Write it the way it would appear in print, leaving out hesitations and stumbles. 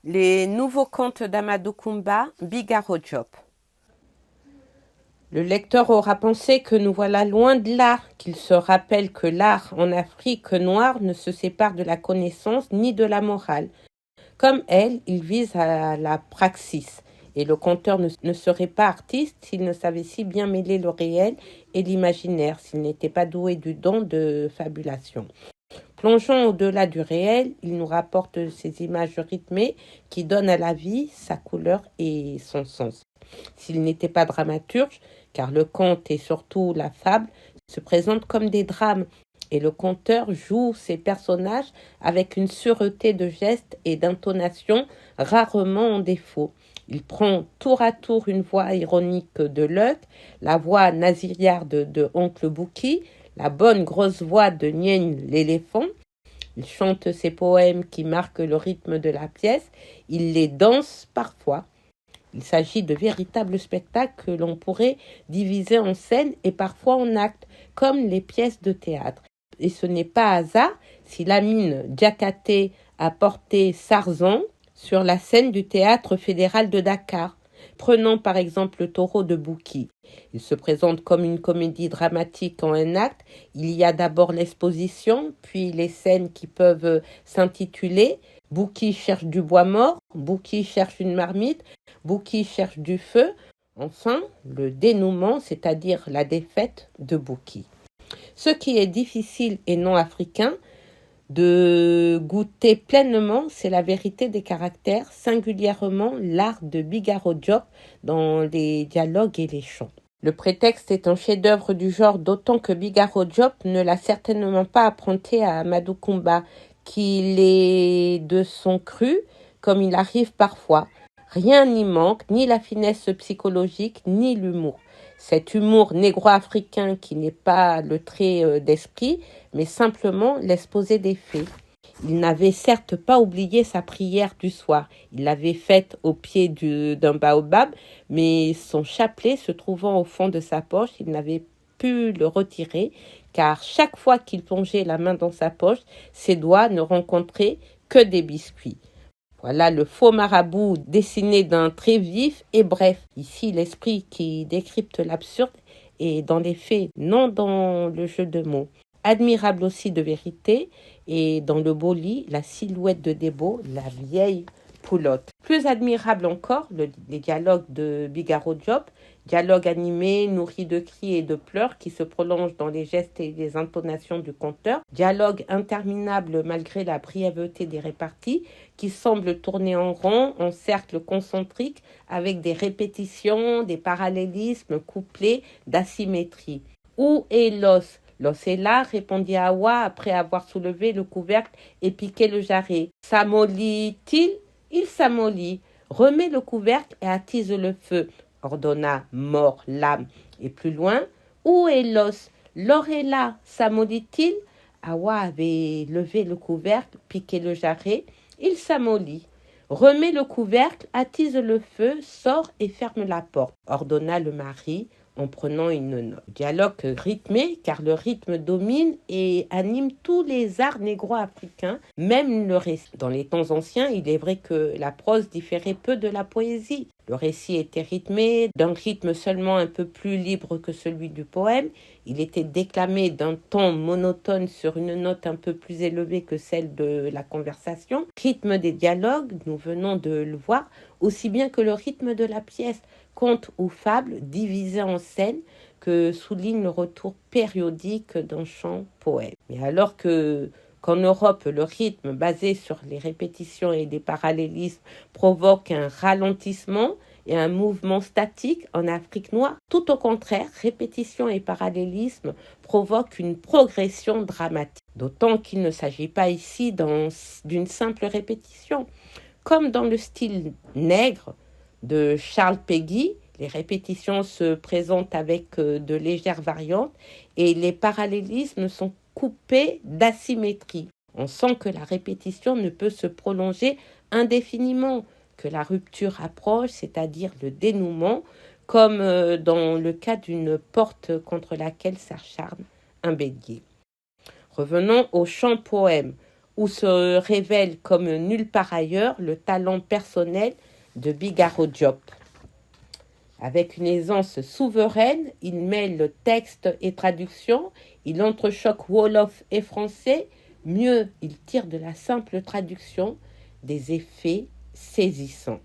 Les nouveaux contes d'Amadou Koumba, Bigaro Diop. Le lecteur aura pensé que nous voilà loin de l'art, qu'il se rappelle que l'art en Afrique noire ne se sépare de la connaissance ni de la morale. Comme elle, il vise à la praxis. Et le conteur ne serait pas artiste s'il ne savait si bien mêler le réel et l'imaginaire, s'il n'était pas doué du don de fabulation. Plongeons au-delà du réel, il nous rapporte ces images rythmées qui donnent à la vie sa couleur et son sens. S'il n'était pas dramaturge, car le conte et surtout la fable se présentent comme des drames, et le conteur joue ses personnages avec une sûreté de gestes et d'intonation rarement en défaut. Il prend tour à tour une voix ironique de Luck, la voix nasillarde de Oncle Bouki, la bonne grosse voix de Nien l'éléphant. Il chante ses poèmes qui marquent le rythme de la pièce, il les danse parfois. Il s'agit de véritables spectacles que l'on pourrait diviser en scènes et parfois en actes, comme les pièces de théâtre. Et ce n'est pas hasard si Lamine Diakhaté a porté Sarzan sur la scène du théâtre fédéral de Dakar. Prenons par exemple le taureau de Bouki. Il se présente comme une comédie dramatique en un acte. Il y a d'abord l'exposition, puis les scènes qui peuvent s'intituler Bouki cherche du bois mort, Bouki cherche une marmite, Bouki cherche du feu. Enfin, le dénouement, c'est-à-dire la défaite de Bouki. Ce qui est difficile et non africain de goûter pleinement, c'est la vérité des caractères, singulièrement l'art de Bigaro Diop dans les dialogues et les chants. Le prétexte est un chef-d'œuvre du genre, d'autant que Bigaro Diop ne l'a certainement pas emprunté à Amadou Koumba, qu'il est de son cru, comme il arrive parfois. Rien n'y manque, ni la finesse psychologique, ni l'humour. Cet humour négro-africain qui n'est pas le trait d'esprit, mais simplement l'exposé des faits. Il n'avait certes pas oublié sa prière du soir. Il l'avait faite au pied d'un baobab, mais son chapelet se trouvant au fond de sa poche, il n'avait pu le retirer, car chaque fois qu'il plongeait la main dans sa poche, ses doigts ne rencontraient que des biscuits. Voilà le faux marabout dessiné d'un trait vif et bref. Ici, l'esprit qui décrypte l'absurde est dans les faits, non dans le jeu de mots. Admirable aussi de vérité, et dans le beau lit, la silhouette de Débo, la vieille poulotte. Plus admirable encore, les dialogues de Bigaro Diop, dialogue animé, nourri de cris et de pleurs qui se prolongent dans les gestes et les intonations du conteur, dialogue interminable malgré la brièveté des réparties, qui semble tourner en rond, en cercle concentrique, avec des répétitions, des parallélismes couplés d'asymétrie. Où est l'os? L'os est là, répondit Hawa après avoir soulevé le couvercle et piqué le jarret. S'amollit-il? Il s'amollit. Remets le couvercle et attise le feu, ordonna mort l'âme. Et plus loin, où est l'os? L'or est là, s'amollit-il? Hawa avait levé le couvercle, piqué le jarret. Il s'amollit. Remets le couvercle, attise le feu, sors et ferme la porte, ordonna le mari en prenant une note. Dialogue rythmé, car le rythme domine et anime tous les arts négro-africains, même le récit. Dans les temps anciens, il est vrai que la prose différait peu de la poésie. Le récit était rythmé, d'un rythme seulement un peu plus libre que celui du poème. Il était déclamé d'un ton monotone sur une note un peu plus élevée que celle de la conversation. Rythme des dialogues, nous venons de le voir, aussi bien que le rythme de la pièce, conte ou fable, divisé en scènes, que souligne le retour périodique d'un chant poème. Mais alors qu'en Europe, le rythme basé sur les répétitions et des parallélismes provoque un ralentissement et un mouvement statique, en Afrique noire, tout au contraire, répétition et parallélisme provoquent une progression dramatique. D'autant qu'il ne s'agit pas ici d'une simple répétition. Comme dans le style nègre de Charles Péguy, les répétitions se présentent avec de légères variantes et les parallélismes sont coupés d'asymétrie. On sent que la répétition ne peut se prolonger indéfiniment, que la rupture approche, c'est-à-dire le dénouement, comme dans le cas d'une porte contre laquelle s'acharne un bélier. Revenons au chant poème. où se révèle comme nulle part ailleurs le talent personnel de Bigaro Diop. Avec une aisance souveraine, il mêle texte et traduction, il entrechoque wolof et français. Mieux, il tire de la simple traduction des effets saisissants.